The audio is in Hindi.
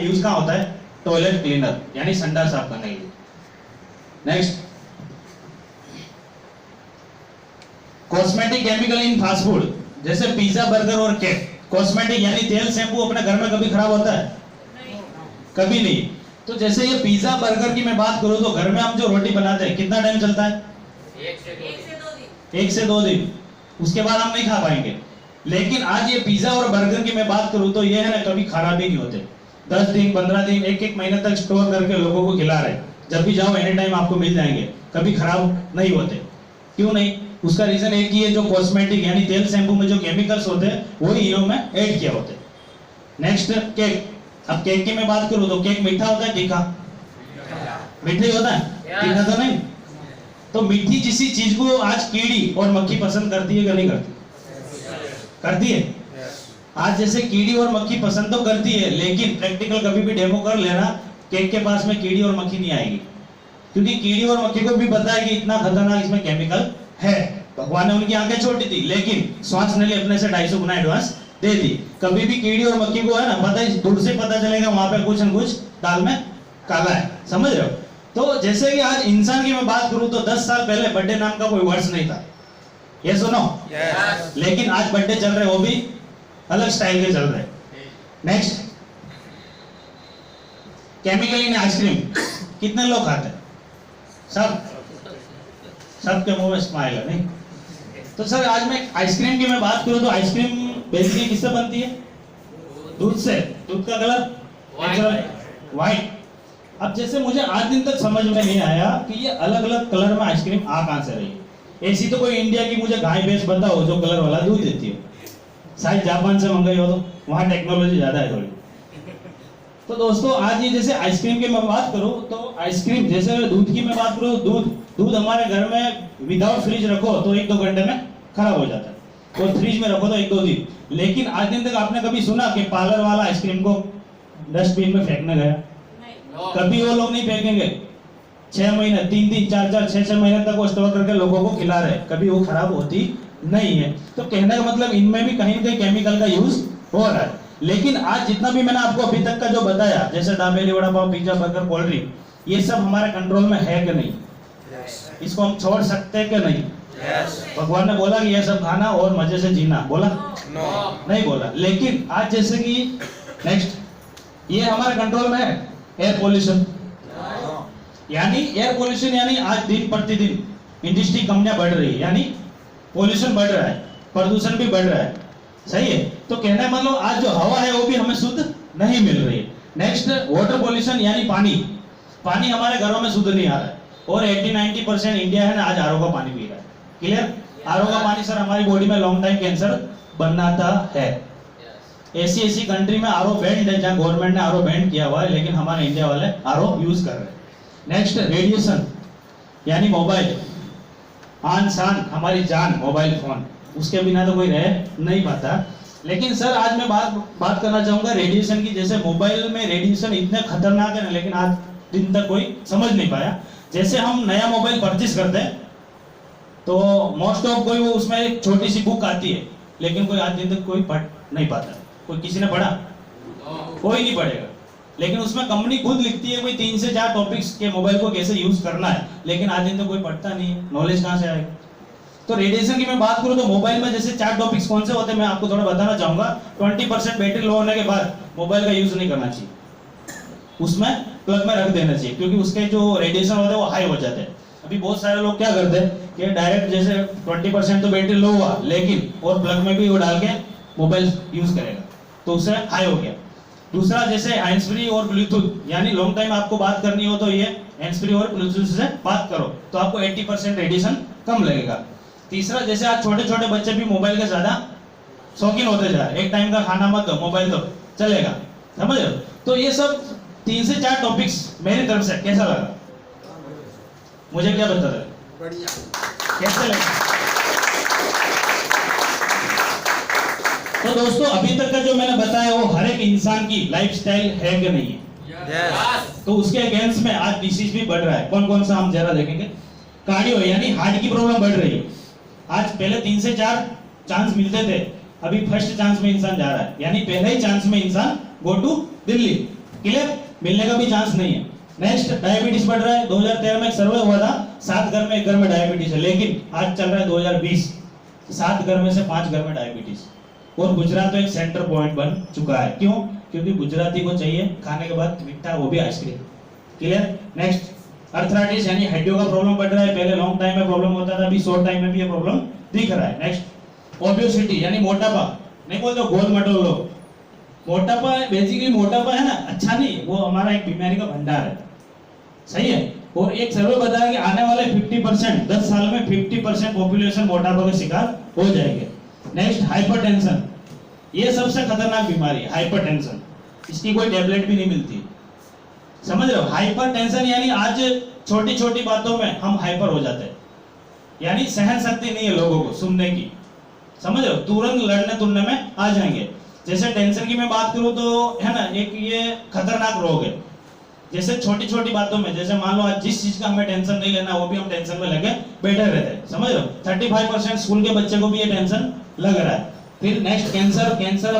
यूज कहाँ होता है? टॉयलेट क्लीनर, यानी संडास साफ करने के लिए। Next, cosmetic chemical in fast food, जैसे पिज्जा, बर्गर और केक। कॉस्मेटिक यानी तेल, शैम्पू अपने घर में कभी खराब होता है? कभी नहीं। तो जैसे ये पिज्जा, बर्गर की मैं बात करूं तो घर में हम जो रोटी बनाते हैं कितना टाइम चलता है? 1 से 2 दिन। उसके बाद हम नहीं खा पाएंगे। लेकिन आज ये पिज्जा और बर्गर की मैं बात करूं तो ये है ना, कभी खराब ही नहीं होते। 10 दिन, 15 दिन, 1-1 महीने तक स्टोर करके लोगों को खिला रहे। जब भी जाओ एनी टाइम आपको मिल जाएंगे, कभी खराब नहीं होते। क्यों नहीं? उसका रीजन एक ही है, जो कॉस्मेटिक यानी तेल, शैम्पू में जो केमिकल्स होते हैं वही इन्हों में ऐड किया होते हैं। Next, cake. अब केक की मैं बात करूं तो केक मीठा होता है, तीखा? मीठा ही होता है, तीखा तो नहीं। तो मीठी किसी चीज को आज कीड़ी और मक्खी पसंद करती है कि नहीं करती? करती है। आज जैसे कीड़ी और मक्खी पसंद तो करती है, लेकिन प्रैक्टिकल कभी भी डेमो कर लेना, केक के पास में कीड़ी और मक्खी नहीं आएगी। क्योंकि कीड़ी और मक्खी को भी पता है कि इतना खतरनाक इसमें केमिकल है। भगवान ने उनकी आंखें छोटी थी, लेकिन श्वास नली अपने से 250 गुना एडवांस दे दी। कभी भी कीड़ी और मक्खी को है ना, पता है, दूर से पता चलेगा वहां पे कुछ न कुछ दाल में काला है। समझ रहे हो? तो जैसे कि आज इंसान की मैं बात करूं तो 10 साल पहले बर्थडे नाम का कोई वर्ड्स नहीं था, ये सुनो। लेकिन आज बर्थडे चल रहे, वो भी अलग स्टाइल के चल रहे। Next, chemical in ice cream. कितने लोग खाते हैं? सबके मुंह में स्माइल है, नहीं? तो सर आज मैं आइसक्रीम की मैं बात करूं तो आइसक्रीम बेसिकली किससे बनती है? दूध से। दूध का कलर व्हाइट। अब जैसे मुझे आज दिन तक समझ में नहीं आया कि ये अलग अलग कलर में आइसक्रीम आ कहां से रही है। ऐसी तो कोई इंडिया की मुझे गाय भैंस बताओ जो कलर वाला दूध देती है। शायद जापान से मंगाई हो, तो वहां टेक्नोलॉजी ज्यादा है थोड़ी। तो दोस्तों आज ये जैसे आइसक्रीम की मैं बात करूं तो आइसक्रीम, जैसे दूध की मैं बात करूं, दूध हमारे घर में विदाउट फ्रिज रखो तो 1-2 घंटे में खराब हो जाता है, और फ्रिज में रखो तो 1-2 दिन। लेकिन आज दिन तक आपने कभी सुना कि पार्लर वाला आइसक्रीम को डस्टबिन में फेंकने गया? कभी वो लोग नहीं फेंकेंगे। 6 महीने, 3 दिन, 4-4, 6-6 महीने तक वो स्टोर करके लोगों को खिला रहे, कभी वो खराब होती नहीं है। तो कहने का मतलब इनमें भी कहीं ना कहीं केमिकल का यूज हो रहा है। लेकिन आज जितना भी मैंने आपको अभी तक का जो बताया, जैसे dabeli, vada pav, pizza, burger, cold drink, ये सब हमारे कंट्रोल में है कि नहीं? इसको हम छोड़ सकते हैं कि नहीं? भगवान ने बोला कि ये सब खाना और मजे से जीना, बोला? नहीं बोला। लेकिन आज जैसे कि नेक्स्ट, ये हमारे कंट्रोल में है। एयर पोल्यूशन, यानी एयर पोल्यूशन यानी आज दिन प्रतिदिन इंडस्ट्री, कंपनियां बढ़ रही है, यानी पोल्यूशन बढ़ रहा है, प्रदूषण भी बढ़ रहा है। सही है? तो कहने का मतलब आज जो हवा है वो भी हमें शुद्ध नहीं मिल रही है। नेक्स्ट, वाटर पोल्यूशन यानी पानी हमारे घरों में शुद्ध नहीं आ रहा है, और 80-90% इंडिया है ना आज आरओ का पानी पी रहा है। क्लियर? आरओ का पानी सर हमारी बॉडी में लॉन्ग टाइम कैंसर बनाता है। ऐसी कंट्री में आरओ बैंड है जहां गवर्नमेंट ने आरओ बैंड किया हुआ है, लेकिन हमारे इंडिया वाले आरओ यूज कर रहे हैं। नेक्स्ट, रेडिएशन यानी मोबाइल, आन शान हमारी जान, मोबाइल फोन, उसके बिना तो कोई रह नहीं पाता। लेकिन सर आज मैं बात करना चाहूंगा रेडिएशन की। जैसे मोबाइल में रेडिएशन इतने खतरनाक है ना, लेकिन आज दिन तक कोई समझ नहीं पाया। जैसे हम नया मोबाइल परचेज करते हैं तो मोस्ट ऑफ कोई वो उसमें एक छोटी सी बुक आती है, लेकिन कोई आज दिन तक कोई पढ़ नहीं पाता। कोई किसी ने पढ़ा? कोई नहीं पढ़ेगा। लेकिन उसमें कंपनी खुद लिखती है भाई 3 से 4 टॉपिक्स के मोबाइल को कैसे यूज करना है, लेकिन आज दिन तो कोई पढ़ता नहीं है। नॉलेज कहां से आएगा? तो रेडिएशन की मैं बात करूं तो मोबाइल में जैसे 4 टॉपिक्स कौन से होते हैं मैं आपको थोड़ा बताना चाहूंगा। 20% बैटरी लो होने के बाद मोबाइल का यूज नहीं करना चाहिए, उसमें प्लग में रख देना चाहिए, क्योंकि उसके जो रेडिएशन होते हैं वो हाई हो जाते हैं। अभी बहुत सारे लोग क्या करते हैं कि डायरेक्ट जैसे 20% तो बैटरी लो हुआ, लेकिन और प्लग में भी वो डाल के मोबाइल यूज करेगा, तो उससे हाई हो गया। दूसरा, जैसे हैंड्स फ्री और ब्लूटूथ, यानी लॉन्ग टाइम आपको बात करनी हो तो ये हैंड्स फ्री और ब्लूटूथ से बात करो तो आपको 80% रेडिएशन कम लगेगा। तीसरा, जैसे आज छोटे छोटे बच्चे भी मोबाइल के ज्यादा शौकीन होते जा रहे हैं, एक टाइम का खाना मत दो, मोबाइल दो, चलेगा। समझ रहे हो? तो ये सब 3 से 4 टॉपिक्स मेरी तरफ से कैसा लगा? मुझे क्या बता रहे? बढ़िया। कैसे लगा? तो दोस्तों अभी तक का जो मैंने बताया वो हर एक इंसान की लाइफस्टाइल है कि नहीं है? yes. तो उसके अगेंस्ट में आज डिसीज भी बढ़ रहा है। कौन कौन सा हम जरा देखेंगे। कार्डियो यानी हार्ट की प्रॉब्लम बढ़ रही है। आज पहले 3 से 4 चांस मिलते थे, अभी फर्स्ट चांस में इंसान जा रहा है, यानी पहले ही चांस में इंसान गो टू दिल्ली। क्लियर, मिलने का भी चांस नहीं है। नेक्स्ट, डायबिटीज बढ़ रहा है। 2013 में एक सर्वे हुआ था, 7 घर में 1 घर में डायबिटीज है, लेकिन आज चल रहा है 2020, 7 घर में से 5 घर में डायबिटीज। और गुजरात तो एक सेंटर पॉइंट बन चुका है। क्यों? क्योंकि गुजराती को चाहिए खाने के बाद मीठा, वो भी आइसक्रीम। क्लियर। नेक्स्ट, अर्थराइटिस यानी हड्डियों का प्रॉब्लम बढ़ रहा है। पहले लॉन्ग टाइम में प्रॉब्लम होता था, अभी शॉर्ट टाइम में भी ये प्रॉब्लम दिख रहा है। नेक्स्ट, ओबेसिटी यानी मोटापा, नहीं बोलते गोल मटोल लोग। मोटापा बेसिकली, मोटापा है ना, अच्छा नहीं, वो हमारा एक बीमारी का भंडार है, सही है। और एक सर्वे बताया कि आने वाले 50%, 10 साल में 50% पॉपुलेशन मोटापा के शिकार हो जाएंगे। नेक्स्ट, हाइपरटेंशन, ये सबसे खतरनाक बीमारी है हाइपरटेंशन। इसकी कोई टेबलेट भी नहीं मिलती, समझ रहे हो। हाइपरटेंशन यानी आज छोटी छोटी बातों में हम हाइपर हो जाते हैं, यानी सहन शक्ति नहीं है लोगों को सुनने की, समझ रहे हो, तुरंत लड़ने तुड़ने में आ जाएंगे। जैसे टेंशन की मैं बात करूं तो है ना, एक ये खतरनाक रोग है। जैसे छोटी छोटी बातों में, जैसे मान लो आज जिस चीज का हमें टेंशन नहीं लेना, वो भी हम टेंशन में लगे बैठे रहते हैं, समझ रहे हो। 35% स्कूल के बच्चे को भी ये टेंशन लग रहा है। फिर नेक्स्ट, कैंसर। कैंसर